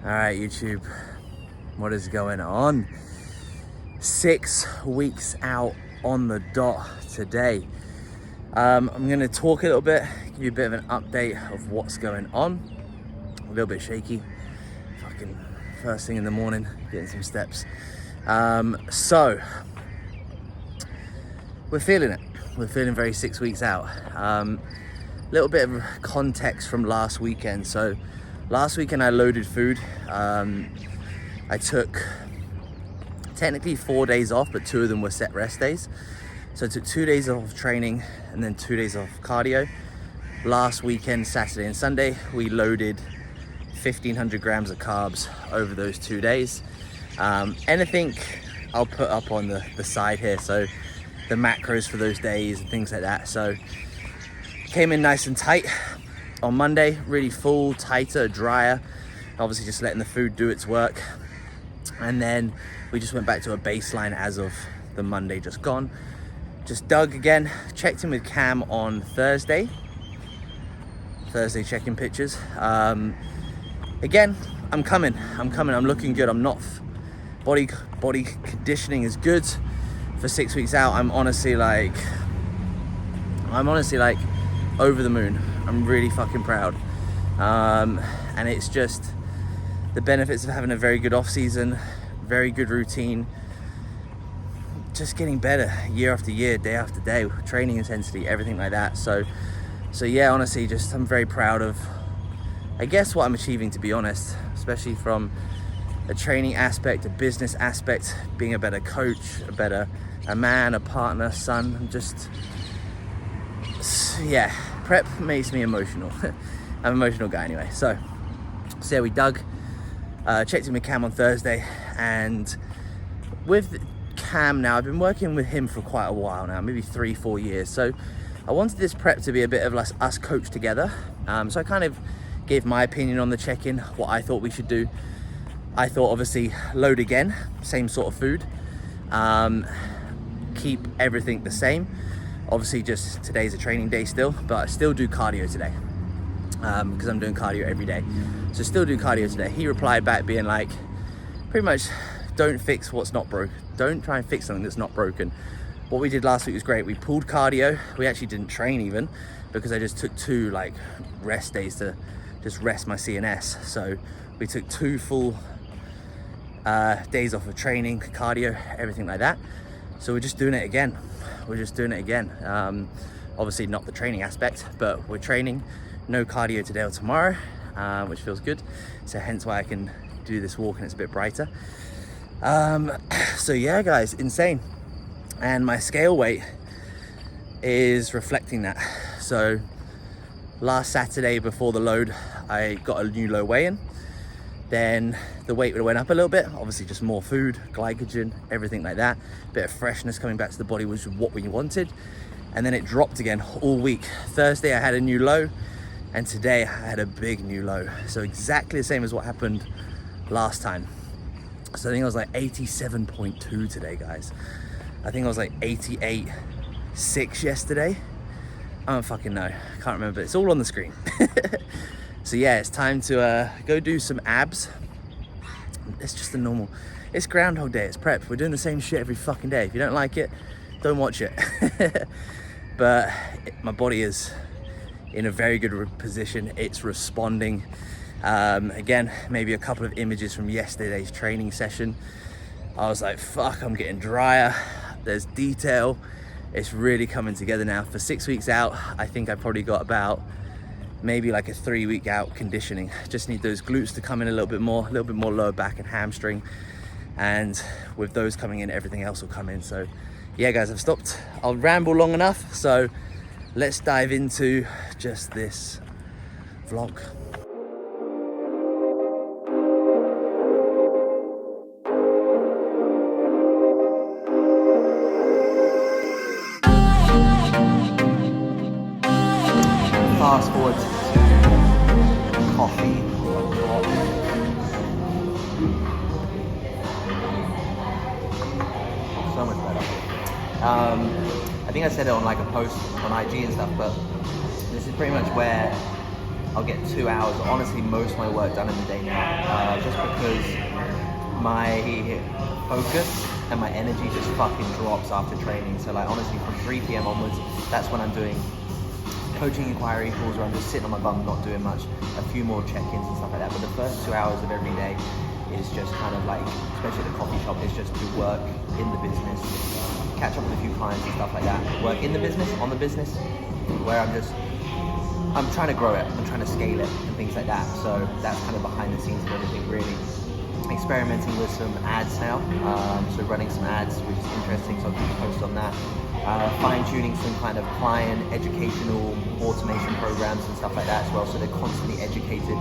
All right, YouTube, what is going on? 6 weeks out on the dot today. I'm gonna talk a little bit, give you a bit of an update of what's going on. A little bit shaky, fucking first thing in the morning, getting some steps. So, we're feeling it. We're feeling very 6 weeks out. Little bit of context from last weekend. So, last weekend I loaded food. I took technically 4 days off, but 2 of them were set rest days. So I took 2 days off training and then 2 days off cardio. Last weekend, Saturday and Sunday, we loaded 1,500 grams of carbs over those 2 days. Anything I'll put up on the side here. So the macros for those days and things like that. So came in nice and tight. On Monday, really full, tighter, drier, obviously just letting the food do its work. And then we just went back to a baseline as of the Monday just gone. Just dug again, checked in with Cam on Thursday checking pictures. Again, I'm coming, I'm looking good. I'm not, body conditioning is good for 6 weeks out. I'm honestly like over the moon. I'm really fucking proud. And it's just the benefits of having a very good off season, very good routine, just getting better year after year, day after day, training intensity, everything like that. So yeah, honestly, just I'm very proud of, I guess, what I'm achieving, to be honest, especially from a training aspect, a business aspect, being a better coach, a man, a partner, son. I'm just, yeah, prep makes me emotional. I'm an emotional guy anyway. So yeah, we dug, checked in with Cam on Thursday, and with Cam now, I've been working with him for quite a while now, maybe 3-4 years. So I wanted this prep to be a bit of like us coach together. So I kind of gave my opinion on the check-in, what I thought we should do. I thought obviously load again, same sort of food, keep everything the same. Obviously just today's a training day still, but I still do cardio today because I'm doing cardio every day. So still do cardio today. He replied back being like, pretty much, don't fix what's not broken. Don't try and fix something that's not broken. What we did last week was great. We pulled cardio. We actually didn't train even because I just took 2 like rest days to just rest my CNS. So we took 2 full days off of training, cardio, everything like that. So we're just doing it again. Obviously not the training aspect, but we're training. No cardio today or tomorrow, which feels good. So hence why I can do this walk and it's a bit brighter. So yeah, guys, insane. And my scale weight is reflecting that. So last Saturday before the load, I got a new low weigh-in. Then the weight went up a little bit, obviously just more food, glycogen, everything like that. Bit of freshness coming back to the body, which was what we wanted. And then it dropped again all week. Thursday I had a new low, and today I had a big new low. So exactly the same as what happened last time. So I think I was like 87.2 today, guys. I think I was like 88.6 yesterday. I don't fucking know, I can't remember. It's all on the screen. So yeah, it's time to go do some abs. It's just a normal, it's Groundhog Day, it's prep. We're doing the same shit every fucking day. If you don't like it, don't watch it. But my body is in a very good position. It's responding. Again, maybe a couple of images from yesterday's training session. I was like, fuck, I'm getting drier. There's detail. It's really coming together now. For 6 weeks out, I think I probably got about maybe like a 3-week out conditioning. Just need those glutes to come in a little bit more lower back and hamstring. And with those coming in, everything else will come in. So yeah, guys, I've stopped. I'll ramble long enough. So let's dive into just this vlog. Fast forward to coffee. So much better. I think I said it on like a post on IG and stuff, but this is pretty much where I'll get 2 hours, honestly most of my work done in the day now. Just because my focus and my energy just fucking drops after training. So like honestly, from 3 p.m. onwards, that's when I'm doing coaching inquiry calls where I'm just sitting on my bum, not doing much, a few more check-ins and stuff like that. But the first 2 hours of every day is just kind of like, especially at the coffee shop, is just to work in the business, catch up with a few clients and stuff like that. Work in the business, on the business, where I'm trying to grow it, I'm trying to scale it and things like that. So that's kind of behind the scenes of everything, really. Experimenting with some ads now, so running some ads, which is interesting, so I'll keep you posted on that. Fine-tuning some kind of client educational automation programs and stuff like that as well, so they're constantly educated.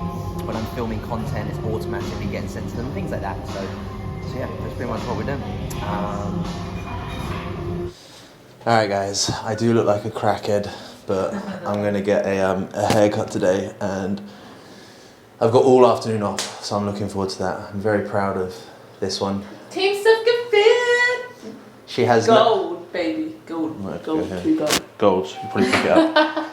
When I'm filming content, it's automatically getting sent to them, things like that. So yeah, that's pretty much what we're doing. Alright guys, I do look like a crackhead, but I'm going to get a haircut today, and I've got all afternoon off, so I'm looking forward to that. I'm very proud of this one. Team Stuff Get Fit! She has gold, baby. Gold. Gold. Gold. You probably pick it up.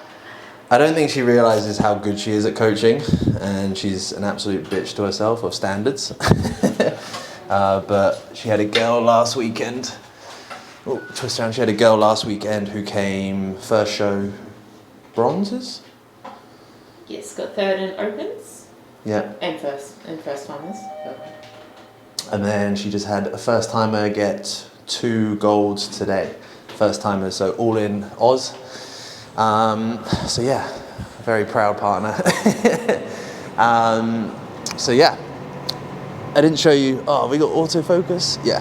I don't think she realises how good she is at coaching, and she's an absolute bitch to herself of standards. But she had a girl last weekend. Oh, twist around. She had a girl last weekend who came first show bronzes. Yes, got third in opens. Yeah. And first timers. And then she just had a first timer get 2 golds today. First timer, so all in Oz. So yeah, very proud partner. So yeah, I didn't show you. Oh, we got autofocus. Yeah.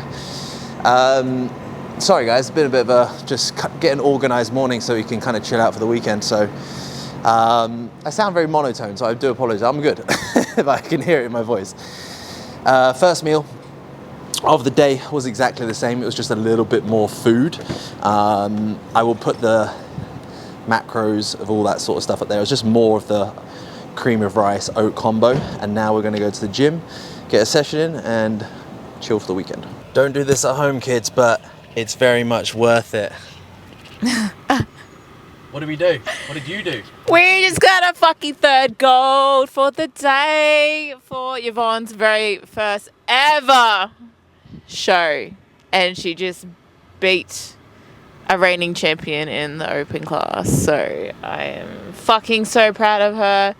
Sorry guys, it's been a bit of a just getting organised morning so we can kind of chill out for the weekend. So I sound very monotone, so I do apologise. I'm good, if I can hear it in my voice. First meal of the day was exactly the same. It was just a little bit more food. I will put the macros of all that sort of stuff up there. It was just more of the cream of rice oat combo. And now we're going to go to the gym, get a session in, and chill for the weekend. Don't do this at home, kids, but it's very much worth it. What did we do? What did you do? We just got a fucking third gold for the day for Yvonne's very first ever show. And she just beat a reigning champion in the open class. So I am fucking so proud of her.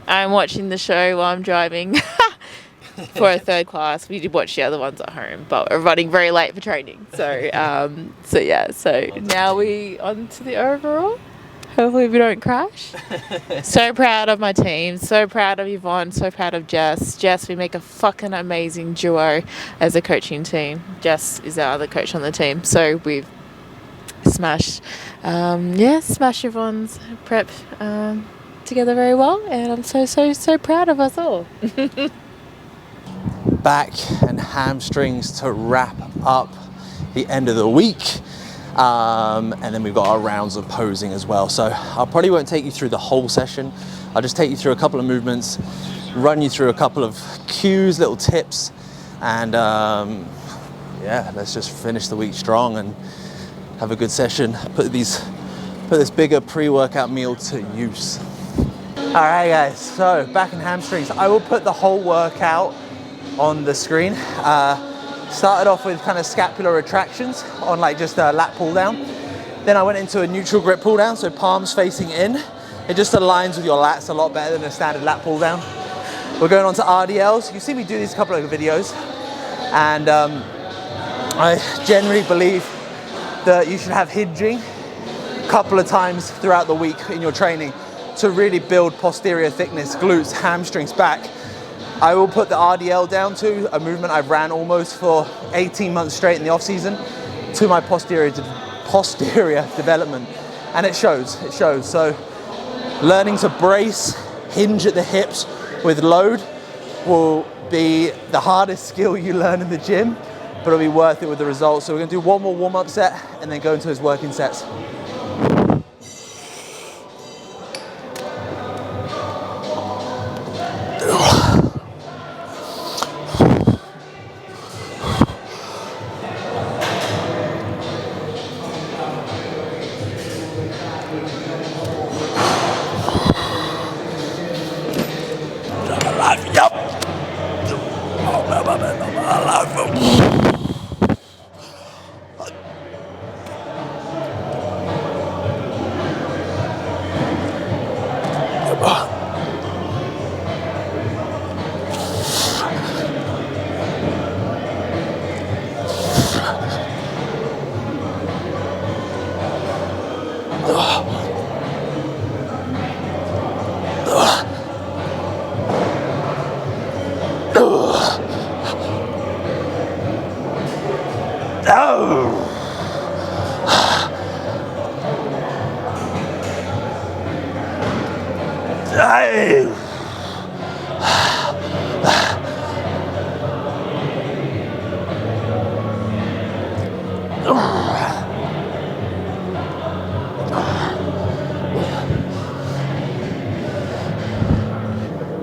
I'm watching the show while I'm driving for a third class. We did watch the other ones at home, but we're running very late for training. So now we on to the overall. Hopefully we don't crash. So proud of my team. So proud of Yvonne. So proud of Jess. Jess, we make a fucking amazing duo as a coaching team. Jess is our other coach on the team. So we've smashed Yvonne's prep together very well. And I'm so proud of us all. Back and hamstrings to wrap up the end of the week. And then we've got our rounds of posing as well. So I probably won't take you through the whole session. I'll just take you through a couple of movements, run you through a couple of cues, little tips, and yeah, let's just finish the week strong and have a good session. Put this bigger pre-workout meal to use. All right, guys. So back in hamstrings. I will put the whole workout on the screen. Started off with kind of scapular retractions on like just a lat pull down. Then I went into a neutral grip pull down, so palms facing in. It just aligns with your lats a lot better than a standard lat pull down. We're going on to RDLs. You see me do these couple of videos, and I generally believe that you should have hinging a couple of times throughout the week in your training to really build posterior thickness, glutes, hamstrings back. I will put the RDL down to a movement I've ran almost for 18 months straight in the off season to my posterior development, and it shows. So learning to brace, hinge at the hips with load will be the hardest skill you learn in the gym, but it'll be worth it with the results. So we're gonna do one more warm-up set and then go into those working sets.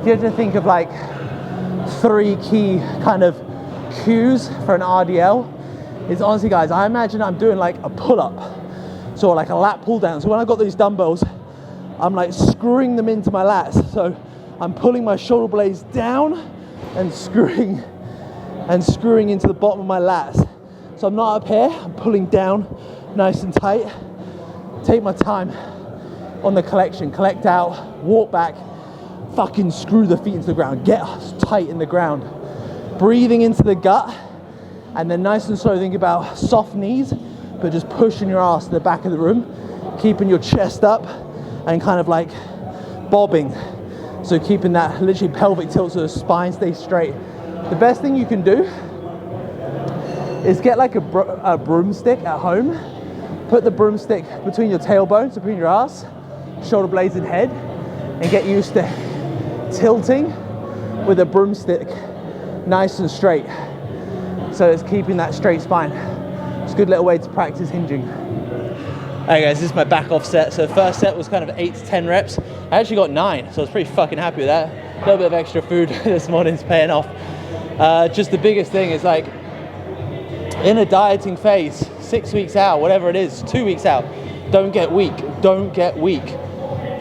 You have to think of like 3 key kind of cues for an RDL. Is honestly, guys, I imagine I'm doing like a pull-up, so like a lat pull down. So when I got these dumbbells, I'm like screwing them into my lats. So I'm pulling my shoulder blades down and screwing into the bottom of my lats. So I'm not up here, I'm pulling down nice and tight. Take my time on the collection, collect out, walk back, fucking screw the feet into the ground, get tight in the ground. Breathing into the gut, and then nice and slow, think about soft knees, but just pushing your ass to the back of the room, keeping your chest up and kind of like bobbing. So keeping that literally pelvic tilt so the spine stays straight. The best thing you can do is get like a broomstick at home, put the broomstick between your tailbones, between your ass, shoulder blades and head, and get used to tilting with a broomstick nice and straight. So it's keeping that straight spine. It's a good little way to practice hinging. Alright guys, this is my back off set. So the first set was kind of 8 to 10 reps. I actually got 9, so I was pretty fucking happy with that. A little bit of extra food this morning's paying off. Just the biggest thing is like, in a dieting phase, 6 weeks out, whatever it is, 2 weeks out, don't get weak, don't get weak.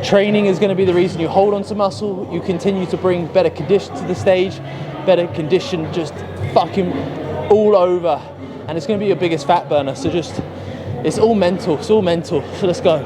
Training is going to be the reason you hold on to muscle, you continue to bring better condition to the stage, better condition just fucking all over, and it's going to be your biggest fat burner. So just, it's all mental, so let's go.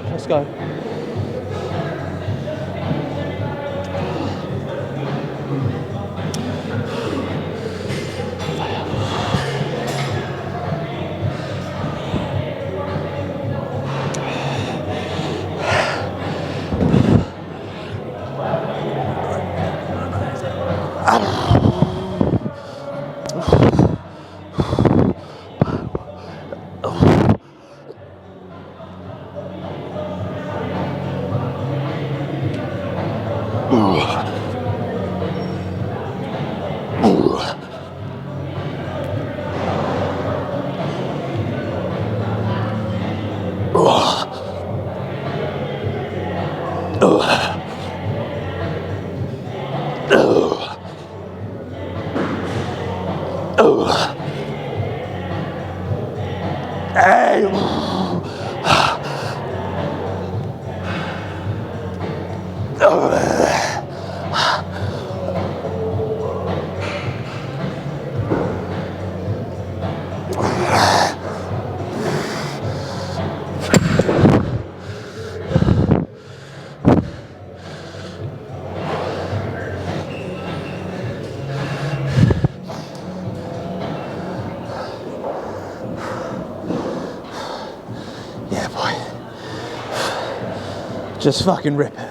Just fucking rip it.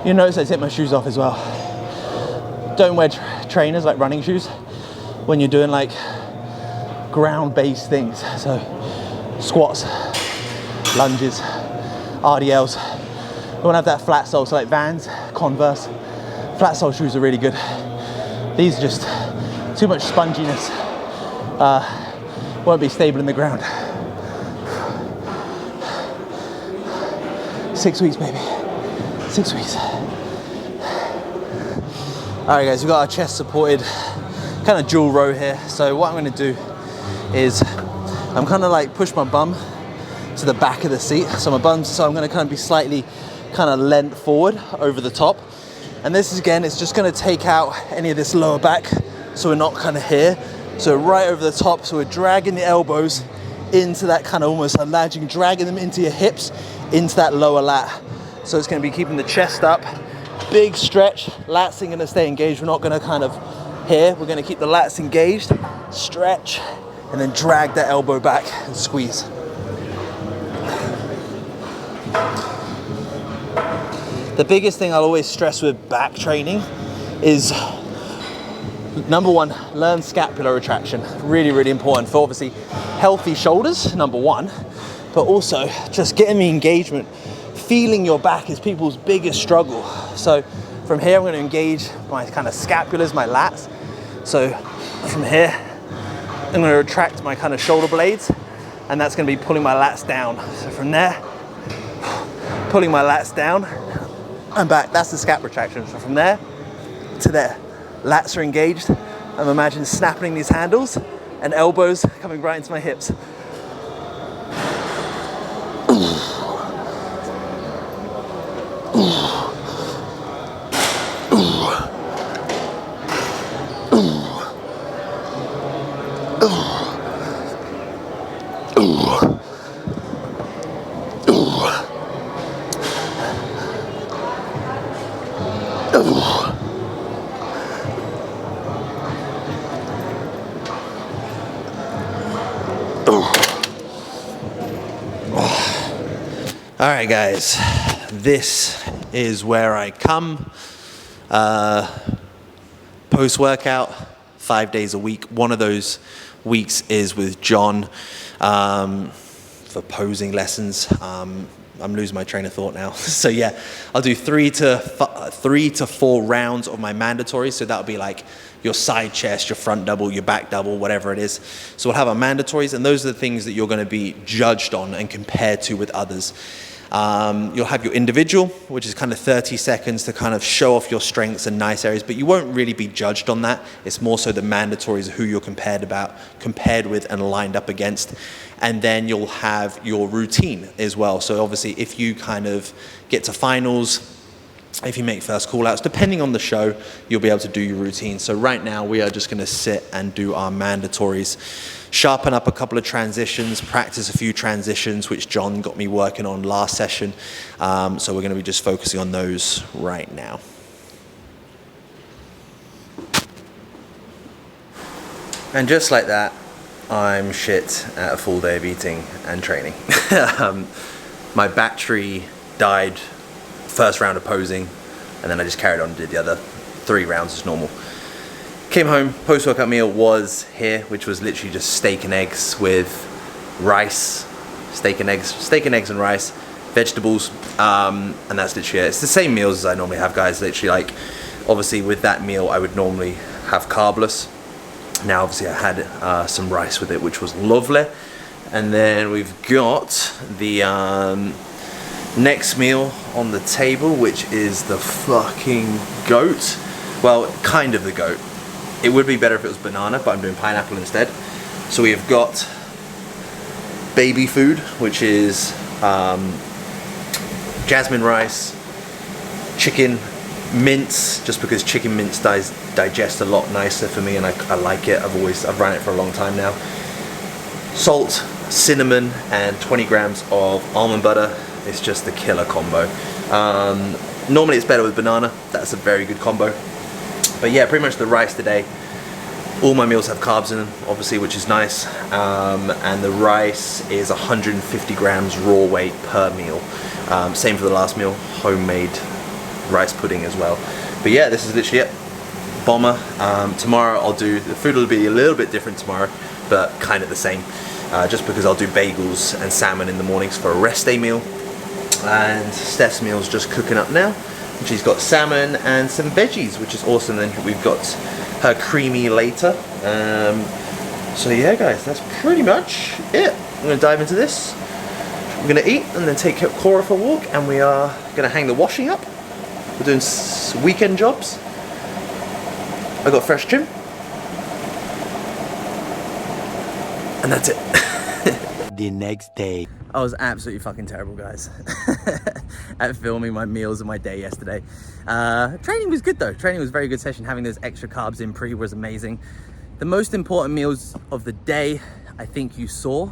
You notice I take my shoes off as well. Don't wear trainers like running shoes when you're doing like ground-based things. So squats, lunges, RDLs. You want to have that flat sole, so like Vans, Converse. Flat sole shoes are really good. These are just too much sponginess. Won't be stable in the ground. 6 weeks, baby. 6 weeks. All right, guys, we've got our chest supported, kind of dual row here. So what I'm going to do is I'm kind of like push my bum to the back of the seat. So I'm going to kind of be slightly kind of leant forward over the top. And this is, again, it's just gonna take out any of this lower back, so we're not kind of here. So right over the top, so we're dragging the elbows into that kind of almost a lunging, dragging them into your hips, into that lower lat. So it's gonna be keeping the chest up, big stretch, lats are gonna stay engaged. We're not gonna kind of here, we're gonna keep the lats engaged, stretch, and then drag that elbow back and squeeze. The biggest thing I'll always stress with back training is, number one, learn scapular retraction. Really, really important for obviously healthy shoulders, number one, but also just getting the engagement. Feeling your back is people's biggest struggle. So from here, I'm going to engage my kind of scapulars, my lats. So from here, I'm going to retract my kind of shoulder blades, and that's going to be pulling my lats down. So from there, pulling my lats down and back. That's the scap retraction. So from there to there, lats are engaged. I'm imagining snapping these handles and elbows coming right into my hips. All right, guys, this is where I come post-workout, 5 days a week. One of those weeks is with John for posing lessons. I'm losing my train of thought now. So yeah, I'll do 3 to 4 rounds of my mandatory. So that'll be like your side chest, your front double, your back double, whatever it is. So we'll have our mandatories, and those are the things that you're going to be judged on and compared to with others. You'll have your individual, which is kind of 30 seconds to kind of show off your strengths and nice areas, but you won't really be judged on that. It's more so the mandatories, who you're compared with and lined up against. And then you'll have your routine as well. So obviously if you kind of get to finals, if you make first call outs, depending on the show, you'll be able to do your routine. So right now we are just going to sit and do our mandatories, sharpen up a couple of transitions, practice a few transitions, which John got me working on last session. So we're going to be just focusing on those right now. And just like that, I'm shit at a full day of eating and training. My battery died first round of posing, and then I just carried on and did the other 3 rounds as normal. Came home, post-workout meal was here, which was literally just steak and eggs with rice, steak and eggs and rice, vegetables, and that's literally it. It's the same meals as I normally have, guys. Literally, like, obviously with that meal I would normally have carbless. Now obviously I had some rice with it, which was lovely. And then we've got the next meal on the table, which is the fucking goat. Well, kind of the goat. It would be better if it was banana, but I'm doing pineapple instead. So we have got baby food, which is jasmine rice, chicken mince, just because chicken mince digest a lot nicer for me, and I like it. I've run it for a long time now. Salt, cinnamon, and 20 grams of almond butter. It's just the killer combo. Normally it's better with banana. That's a very good combo. But yeah, pretty much the rice today. All my meals have carbs in them, obviously, which is nice. And the rice is 150 grams raw weight per meal. Same for the last meal, homemade rice pudding as well. But yeah, this is literally it. Bomber. Tomorrow I'll do, the food will be a little bit different tomorrow, but kind of the same. Just because I'll do bagels and salmon in the mornings for a rest day meal. And Steph's meal's just cooking up now. She's got salmon and some veggies, which is awesome. Then we've got her creamy later. So yeah, guys, that's pretty much it. I'm gonna dive into this. We're gonna eat and then take Cora for a walk, and we are gonna hang the washing up. We're doing weekend jobs. I got fresh trim, and that's it. The next day. I was absolutely fucking terrible, guys, at filming my meals and my day yesterday. Training was good though. Training was a very good session. Having those extra carbs in pre was amazing. The most important meals of the day, I think you saw,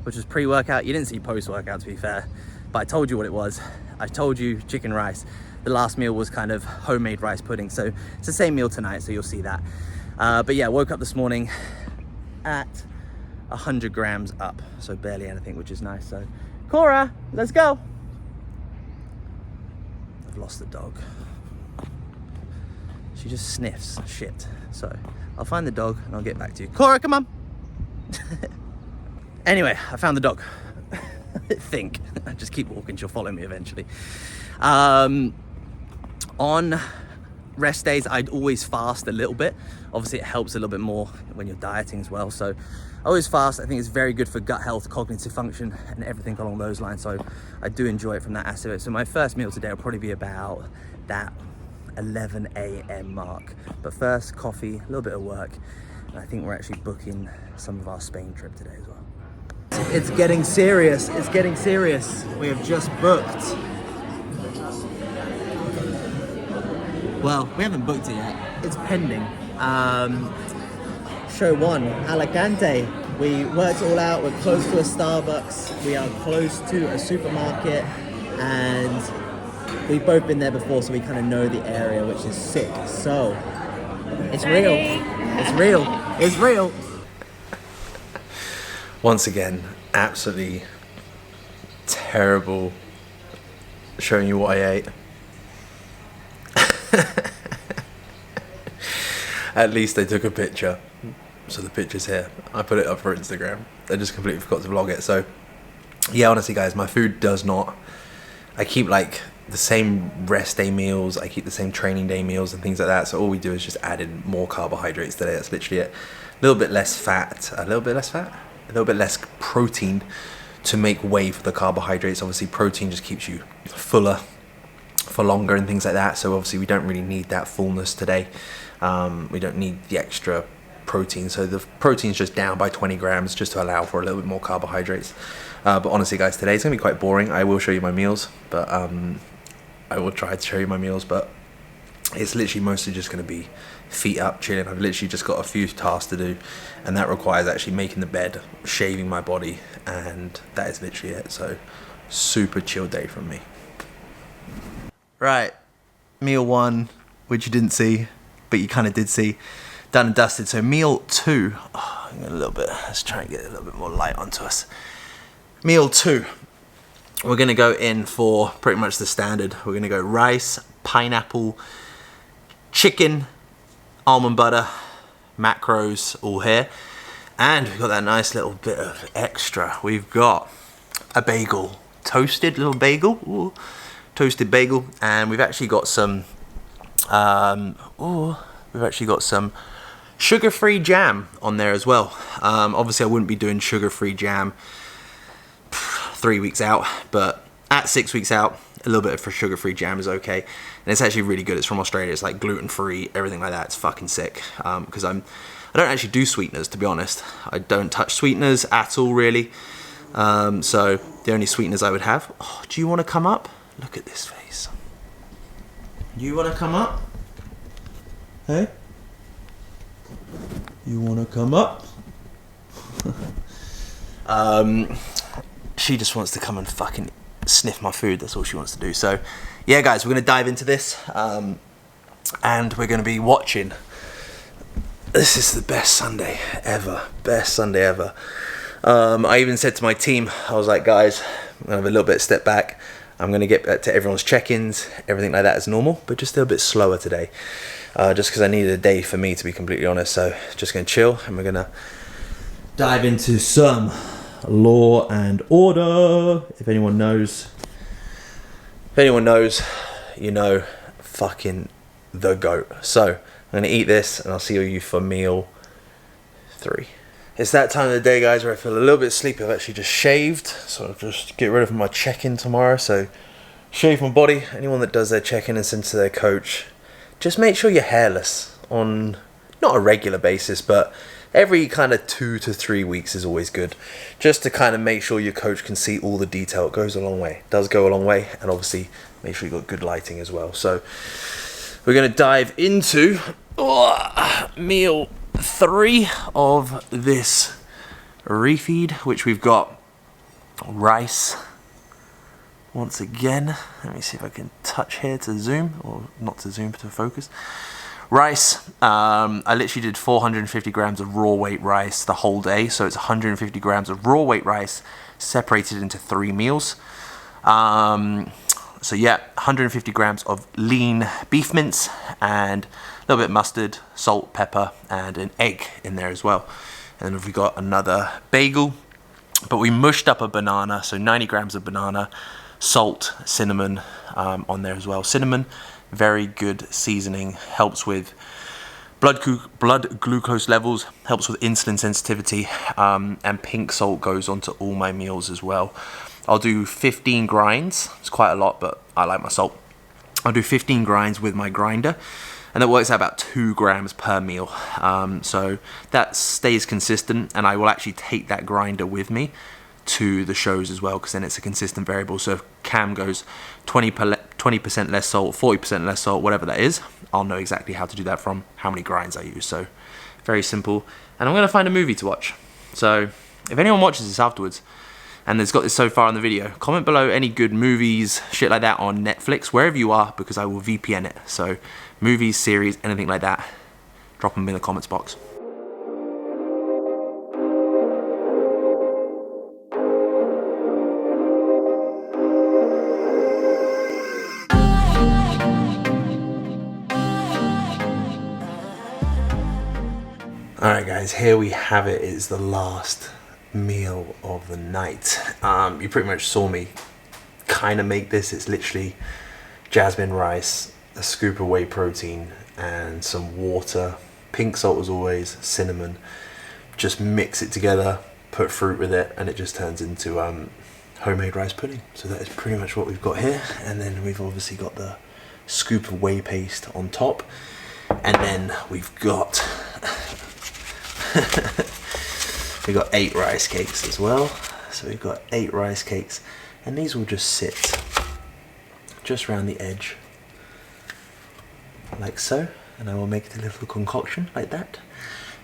which was pre-workout. You didn't see post-workout, to be fair, but I told you what it was. I told you chicken rice. The last meal was kind of homemade rice pudding. So it's the same meal tonight, so you'll see that. But yeah, woke up this morning at 100 grams up, so barely anything, which is nice. So Cora, let's go. I've lost the dog. She just sniffs shit. So I'll find the dog and I'll get back to you. Cora, come on. Anyway, I found the dog. I think. I just keep walking, she'll follow me eventually. On rest days, I'd always fast a little bit. Obviously, it helps a little bit more when you're dieting as well. So I always fast. I think it's very good for gut health, cognitive function, and everything along those lines. So I do enjoy it from that aspect. So my first meal today will probably be about that 11 a.m. mark. But first, coffee, a little bit of work. And I think we're actually booking some of our Spain trip today as well. It's getting serious. It's getting serious. We have just booked. Well, we haven't booked it yet. It's pending. Show 1, Alicante. We worked it all out. We're close to a Starbucks. We are close to a supermarket. And we've both been there before, so we kind of know the area, which is sick. So, it's real. It's real. It's real. Once again, absolutely terrible showing you what I ate. At least they took a picture, so the picture's here. I put it up for Instagram. I just completely forgot to vlog it. So yeah, honestly guys, my food does not, I keep like the same rest day meals, I keep the same training day meals and things like that. So all we do is just add in more carbohydrates today. That's literally it. A little bit less fat, a little bit less protein to make way for the carbohydrates. Obviously protein just keeps you fuller for longer and things like that. So obviously we don't really need that fullness today. We don't need the extra protein. So the protein's just down by 20 grams just to allow for a little bit more carbohydrates. But honestly guys, today it's gonna be quite boring. I will show you my meals, but I will try to show you my meals, but it's literally mostly just gonna be feet up, chilling. I've literally just got a few tasks to do, and that requires actually making the bed, shaving my body, and that is literally it. So super chill day from me. Right, meal 1, which you didn't see, but you kind of did see, done and dusted. So meal 2, oh, I'm gonna a little bit, let's try and get a little bit more light onto us. Meal 2, we're gonna go in for pretty much the standard. We're gonna go rice, pineapple, chicken, almond butter, macros, all here. And we've got that nice little bit of extra. We've got a bagel, toasted little bagel, ooh, toasted bagel, and we've actually got some sugar-free jam on there as well. Obviously I wouldn't be doing sugar-free jam 3 weeks out, but at 6 weeks out, a little bit of sugar-free jam is okay. And it's actually really good. It's from Australia. It's like gluten-free, everything like that. It's fucking sick. Because I don't actually do sweeteners, to be honest. I don't touch sweeteners at all, really. So the only sweeteners I would have. Oh, do you want to come up? Look at this face. You want to come up? Hey? You want to come up? She just wants to come and fucking sniff my food. That's all she wants to do. So yeah guys, we're going to dive into this, and we're going to be watching. This is the best Sunday ever. Best Sunday ever. I even said to my team, I was like, guys, I'm going to have a little bit of step back. I'm going to get back to everyone's check-ins, everything like that as normal, but just a little bit slower today. Just because I needed a day for me, to be completely honest. So just going to chill, and we're going to dive into some Law and Order. If anyone knows, you know, fucking the GOAT. So I'm going to eat this, and I'll see you for meal 3. It's that time of the day, guys, where I feel a little bit sleepy. I've actually just shaved, so I'll just get rid of my check-in tomorrow. So shave my body. Anyone that does their check-in and sends to their coach, just make sure you're hairless on not a regular basis, but every kind of 2 to 3 weeks is always good, just to kind of make sure your coach can see all the detail. It goes a long way, it does go a long way, and obviously make sure you've got good lighting as well. So we're going to dive into meal 3 of this refeed, which we've got rice. Once again, let me see if I can touch here to zoom, or not to zoom, but to focus. Rice, I literally did 450 grams of raw weight rice the whole day, so it's 150 grams of raw weight rice separated into 3 meals. So yeah, 150 grams of lean beef mince and a little bit of mustard, salt, pepper, and an egg in there as well. And then we've got another bagel, but we mushed up a banana, so 90 grams of banana, salt, cinnamon on there as well. Cinnamon, very good seasoning, helps with blood glucose levels, helps with insulin sensitivity, and pink salt goes onto all my meals as well. I'll do 15 grinds. It's quite a lot, but I like my salt. I'll do 15 grinds with my grinder, and that works out about 2 grams per meal. So that stays consistent, and I will actually take that grinder with me to the shows as well, because then it's a consistent variable. So if Cam goes 20% less salt, 40% less salt, whatever that is, I'll know exactly how to do that from how many grinds I use. So very simple. And I'm going to find a movie to watch. So if anyone watches this afterwards and has got this so far in the video, comment below any good movies, shit like that on Netflix, wherever you are, because I will VPN it. So movies, series, anything like that, drop them in the comments box. Alright guys, here we have it. It's the last meal of the night. You pretty much saw me kind of make this. It's literally jasmine rice, a scoop of whey protein, and some water, pink salt as always, cinnamon. Just mix it together, put fruit with it, and it just turns into homemade rice pudding. So that is pretty much what we've got here. And then we've obviously got the scoop of whey paste on top. And then we've got we've got 8 rice cakes as well. So we've got 8 rice cakes, and these will just sit just around the edge like so, and I will make it a little concoction like that,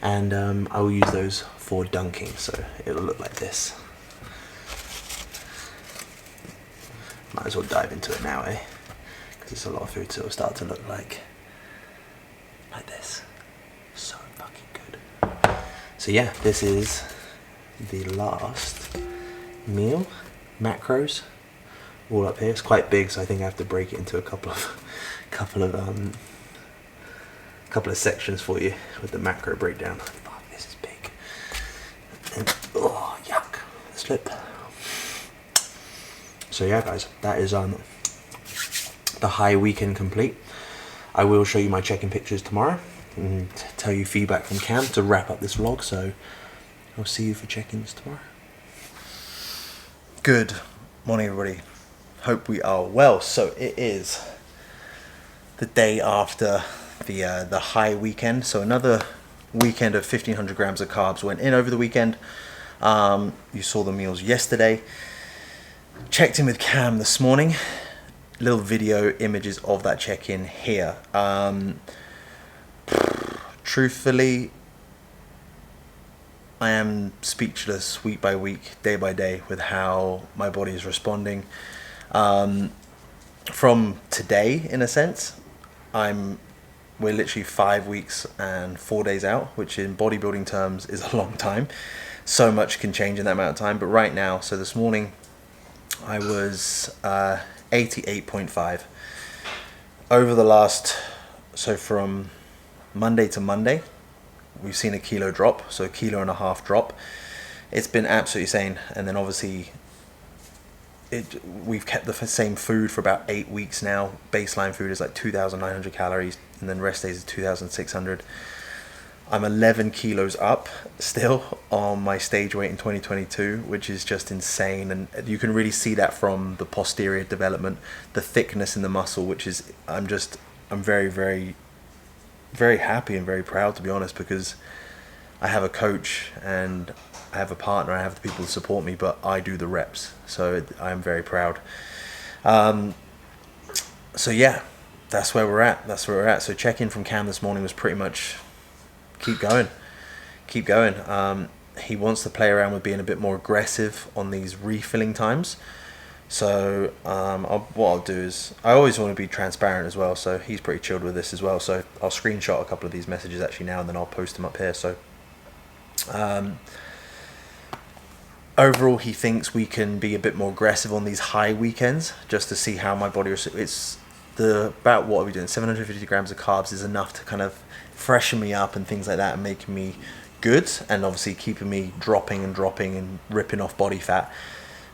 and I will use those for dunking, so it'll look like this. Might as well dive into it now, because it's a lot of food, so it'll start to look like this. So fucking good. So yeah, this is the last meal. Macros all up here. It's quite big, so I think I have to break it into a couple of sections for you with the macro breakdown. Fuck, this is big. And, oh yuck, slip. So yeah guys, that is the high weekend complete. I will show you my check-in pictures tomorrow and tell you feedback from Cam to wrap up this vlog, so I'll see you for check-ins tomorrow. Good morning everybody, hope we are well. So it is the day after the high weekend, so another weekend of 1500 grams of carbs went in over the weekend. You saw the meals yesterday. Checked in with Cam this morning. Little video images of that check-in here. Truthfully, I am speechless week by week, day by day, with how my body is responding. From today, in a sense, we're literally 5 weeks and 4 days out, which in bodybuilding terms is a long time. So much can change in that amount of time, but right now, so this morning I was 88.5. Over the last, so from Monday to Monday, we've seen a kilo drop, so 1.5 kilo drop. It's been absolutely insane. And then obviously we've kept the same food for about 8 weeks now. Baseline food is like 2,900 calories, and then rest days is 2,600. I'm 11 kilos up still on my stage weight in 2022, which is just insane. And you can really see that from the posterior development, the thickness in the muscle, which is, I'm very, very, very happy and very proud, to be honest, because I have a coach and I have a partner, I have the people to support me, but I do the reps. So I'm very proud. So yeah, that's where we're at. So check-in from Cam this morning was pretty much keep going. He wants to play around with being a bit more aggressive on these refilling times. So what I'll do is, I always want to be transparent as well, so he's pretty chilled with this as well. So I'll screenshot a couple of these messages actually now, and then I'll post them up here. So overall, he thinks we can be a bit more aggressive on these high weekends, just to see how my body, it's about what are we doing, 750 grams of carbs is enough to kind of freshen me up and things like that, and making me good, and obviously keeping me dropping and ripping off body fat.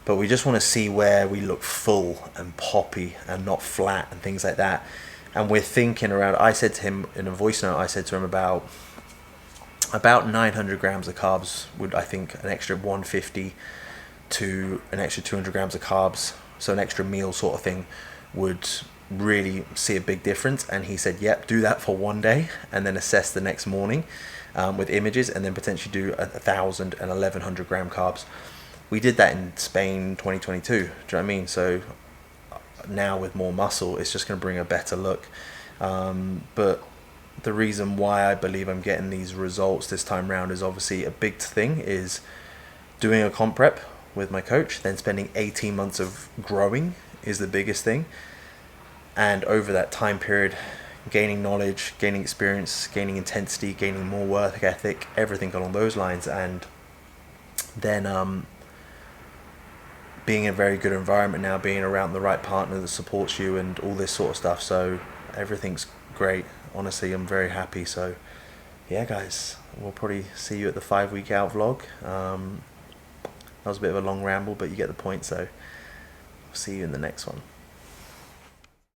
But we just want to see where we look full and poppy and not flat and things like that. And we're thinking around, I said to him in a voice note, I said to him about 900 grams of carbs would, I think, an extra 150 to an extra 200 grams of carbs, so an extra meal sort of thing, would really see a big difference. And he said, yep, do that for one day and then assess the next morning with images, and then potentially do 1,000 and 1,100 gram carbs. We did that in Spain 2022. Do you know what I mean? So now with more muscle, it's just going to bring a better look. But the reason why I believe I'm getting these results this time round is obviously a big thing is doing a comp prep with my coach, then spending 18 months of growing is the biggest thing. And over that time period, gaining knowledge, gaining experience, gaining intensity, gaining more work ethic, everything along those lines. And then being in a very good environment now, being around the right partner that supports you and all this sort of stuff. So everything's great. Honestly, I'm very happy. So yeah, guys, we'll probably see you at the 5 week out vlog. That was a bit of a long ramble, but you get the point. So we'll see you in the next one.